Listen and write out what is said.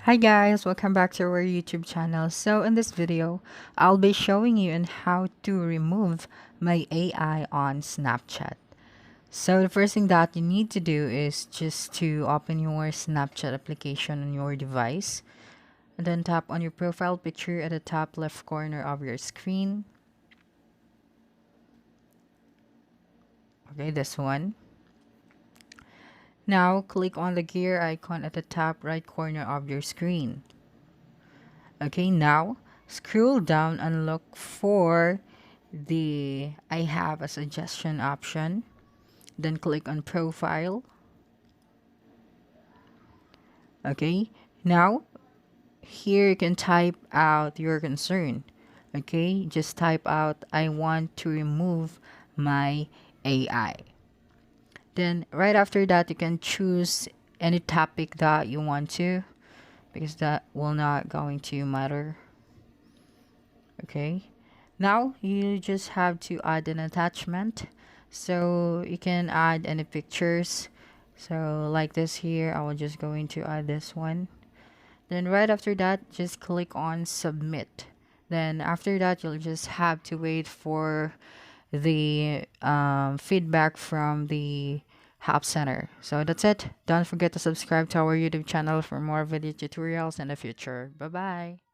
Hi guys, welcome back to our YouTube channel. So in this video, I'll be showing you on how to remove my AI on Snapchat. So the first thing that you need to do is just to open your Snapchat application on your device and then tap on your profile picture at the top left corner of your screen. Okay, this one. Now click on the gear icon at the top right corner of your screen. Okay, now scroll down and look for the I have a suggestion option. Then click on profile. Okay, now here you can type out your concern. Okay, just type out I want to remove my AI. Then right after that, you can choose any topic that you want to, because that will not going to matter. Okay, now you just have to add an attachment, so you can add any pictures. So like this here, I will just going to add this one. Then right after that, just click on submit. Then after that, you'll just have to wait for the feedback from the help center. So that's it. Don't forget to subscribe to our YouTube channel for more video tutorials in the future. Bye bye.